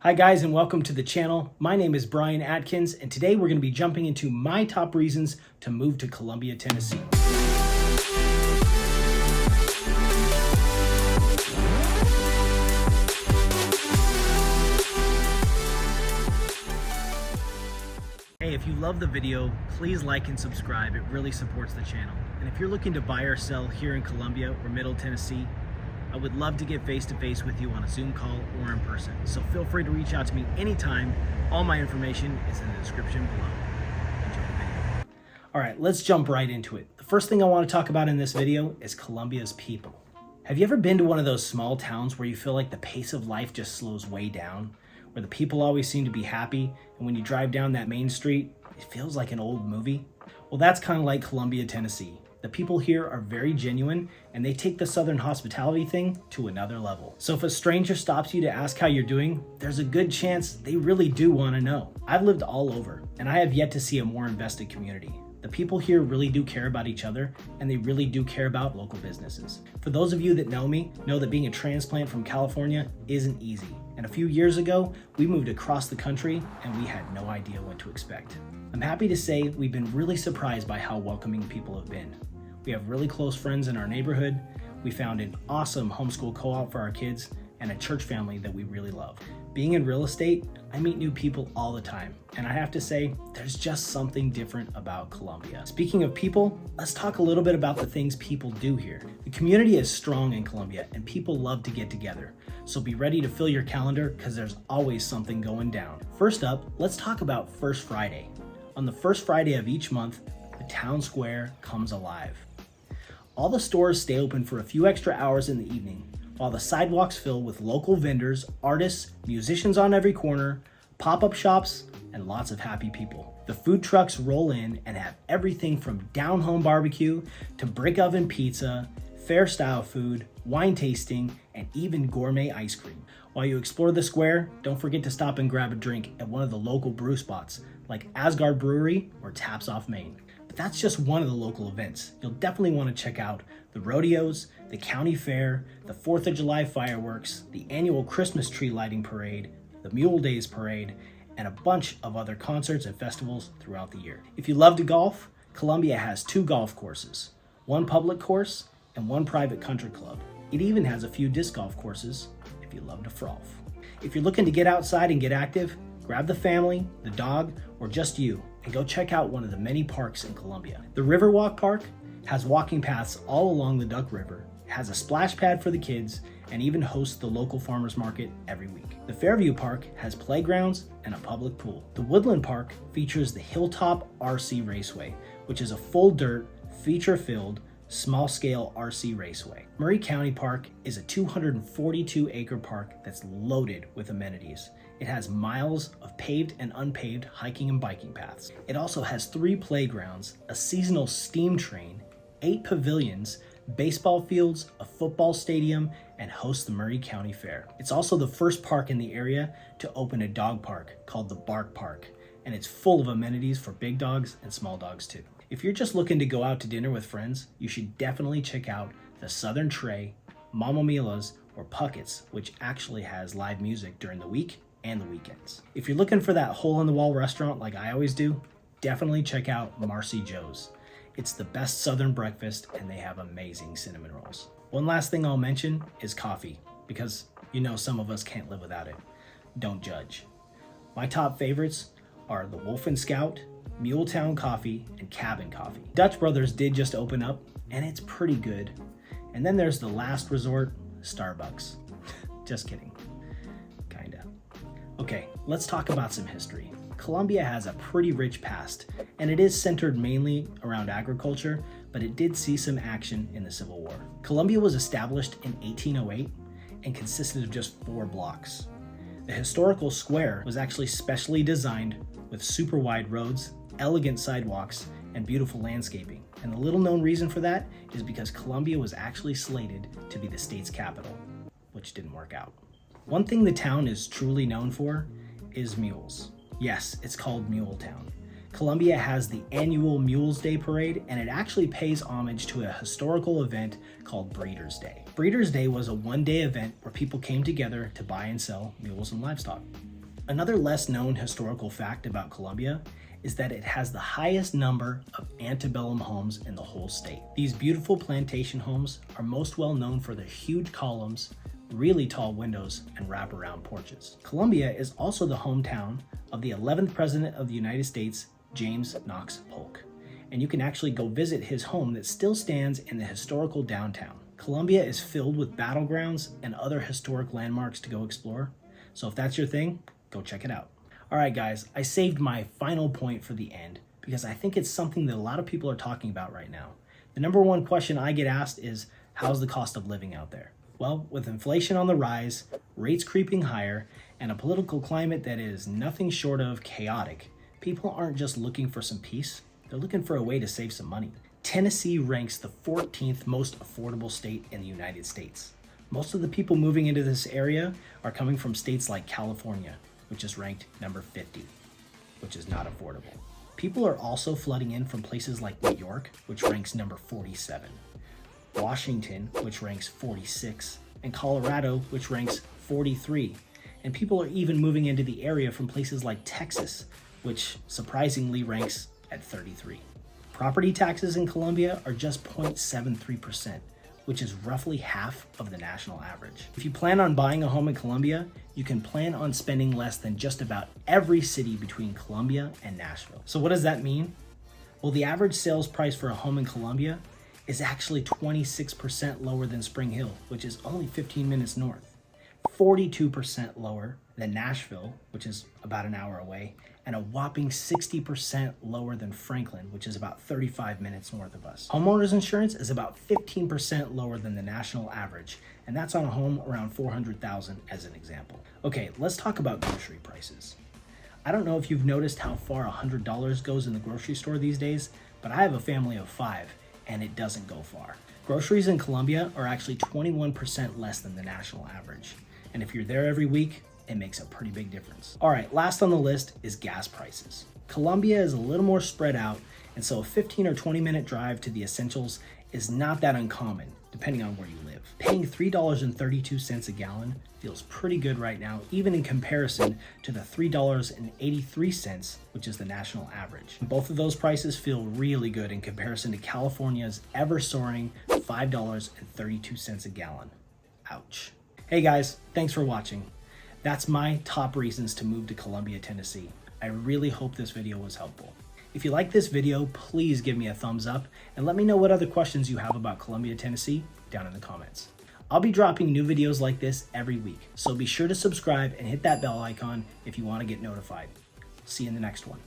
Hi guys, and welcome to the channel. My name is Brian Atkins, and today we're going to be jumping into my top reasons to move to Columbia, Tennessee. Hey, if you love the video, please like and subscribe. It really supports the channel. And if you're looking to buy or sell here in Columbia or Middle Tennessee, I would love to get face-to-face with you on a Zoom call or in person. So feel free to reach out to me anytime. All my information is in the description below. Enjoy the video. All right, let's jump right into it. The first thing I want to talk about in this video is Columbia's people. Have you ever been to one of those small towns where you feel like the pace of life just slows way down? Where the people always seem to be happy, and when you drive down that main street, it feels like an old movie? Well, that's kind of like Columbia, Tennessee. The people here are very genuine, and they take the Southern hospitality thing to another level. So if a stranger stops you to ask how you're doing, there's a good chance they really do want to know. I've lived all over, and I have yet to see a more invested community. The people here really do care about each other, and they really do care about local businesses. For those of you that know me, know that being a transplant from California isn't easy. And a few years ago, we moved across the country, and we had no idea what to expect. I'm happy to say we've been really surprised by how welcoming people have been. We have really close friends in our neighborhood. We found an awesome homeschool co-op for our kids and a church family that we really love. Being in real estate, I meet new people all the time, and I have to say, there's just something different about Columbia. Speaking of people, let's talk a little bit about the things people do here. The community is strong in Columbia, and people love to get together. So be ready to fill your calendar because there's always something going down. First up, let's talk about First Friday. On the first Friday of each month, the town square comes alive. All the stores stay open for a few extra hours in the evening, while the sidewalks fill with local vendors, artists, musicians on every corner, pop-up shops, and lots of happy people. The food trucks roll in and have everything from down-home barbecue to brick oven pizza, fair-style food, wine tasting, and even gourmet ice cream. While you explore the square, don't forget to stop and grab a drink at one of the local brew spots, like Asgard Brewery or Taps Off Main. But that's just one of the local events. You'll definitely want to check out the rodeos, the county fair, the 4th of July fireworks, the annual Christmas tree lighting parade, the Mule Days parade, and a bunch of other concerts and festivals throughout the year. If you love to golf, Columbia has 2 golf courses, one public course and one private country club. It even has a few disc golf courses if you love to froth. If you're looking to get outside and get active, grab the family, the dog, or just you, and go check out one of the many parks in Columbia. The Riverwalk Park has walking paths all along the Duck River, has a splash pad for the kids, and even hosts the local farmers market every week. The Fairview Park has playgrounds and a public pool. The Woodland Park features the Hilltop RC Raceway, which is a full dirt, feature-filled, small-scale RC raceway. Murray County Park is a 242-acre park that's loaded with amenities. It has miles of paved and unpaved hiking and biking paths. It also has 3 playgrounds, a seasonal steam train, 8 pavilions, baseball fields, a football stadium, and hosts the Murray County Fair. It's also the first park in the area to open a dog park called the Bark Park, and it's full of amenities for big dogs and small dogs too. If you're just looking to go out to dinner with friends, you should definitely check out the Southern Tray, Mama Mila's, or Puckett's, which actually has live music during the week and the weekends. If you're looking for that hole-in-the-wall restaurant like I always do, definitely check out Marcy Joe's. It's the best Southern breakfast, and they have amazing cinnamon rolls. One last thing I'll mention is coffee, because you know some of us can't live without it. Don't judge. My top favorites are the Wolf and Scout, Muletown Coffee, and Cabin Coffee. Dutch Brothers did just open up, and it's pretty good. And then there's the last resort, Starbucks. Just kidding. Kinda. Okay, let's talk about some history. Columbia has a pretty rich past, and it is centered mainly around agriculture, but it did see some action in the Civil War. Columbia was established in 1808 and consisted of just 4 blocks. The historical square was actually specially designed with super wide roads, elegant sidewalks, and beautiful landscaping. And the little known reason for that is because Columbia was actually slated to be the state's capital, which didn't work out. One thing the town is truly known for is mules. Yes, it's called Muletown. Columbia has the annual Mules Day Parade, and it actually pays homage to a historical event called Breeders' Day. Breeders' Day was a one-day event where people came together to buy and sell mules and livestock. Another less known historical fact about Columbia is that it has the highest number of antebellum homes in the whole state. These beautiful plantation homes are most well known for their huge columns, really tall windows, and wraparound porches. Columbia is also the hometown of the 11th President of the United States, James Knox Polk, and you can actually go visit his home that still stands in the historical downtown. Columbia is filled with battlegrounds and other historic landmarks to go explore, so if that's your thing, go check it out. All right, guys, I saved my final point for the end because I think it's something that a lot of people are talking about right now. The number one question I get asked is, how's the cost of living out there? Well, with inflation on the rise, rates creeping higher, and a political climate that is nothing short of chaotic, people aren't just looking for some peace, they're looking for a way to save some money. Tennessee ranks the 14th most affordable state in the United States. Most of the people moving into this area are coming from states like California, which is ranked number 50, which is not affordable. People are also flooding in from places like New York, which ranks number 47, Washington, which ranks 46, and Colorado, which ranks 43. And people are even moving into the area from places like Texas, which surprisingly ranks at 33. Property taxes in Columbia are just 0.73%, which is roughly half of the national average. If you plan on buying a home in Columbia, you can plan on spending less than just about every city between Columbia and Nashville. So what does that mean? Well, the average sales price for a home in Columbia is actually 26% lower than Spring Hill, which is only 15 minutes north, 42% lower than Nashville, which is about an hour away, and a whopping 60% lower than Franklin, which is about 35 minutes north of us. Homeowners insurance is about 15% lower than the national average, and that's on a home around $400,000 as an example. Okay, let's talk about grocery prices. I don't know if you've noticed how far $100 goes in the grocery store these days, but I have a family of 5, and it doesn't go far. Groceries in Columbia are actually 21% less than the national average, and if you're there every week, it makes a pretty big difference. All right, last on the list is gas prices. Columbia is a little more spread out, and so a 15 or 20 minute drive to the essentials is not that uncommon, depending on where you live. Paying $3.32 a gallon feels pretty good right now, even in comparison to the $3.83, which is the national average. Both of those prices feel really good in comparison to California's ever-soaring $5.32 a gallon. Ouch. Hey guys, thanks for watching. That's my top reasons to move to Columbia, Tennessee. I really hope this video was helpful. If you like this video, please give me a thumbs up and let me know what other questions you have about Columbia, Tennessee down in the comments. I'll be dropping new videos like this every week, so be sure to subscribe and hit that bell icon if you want to get notified. See you in the next one.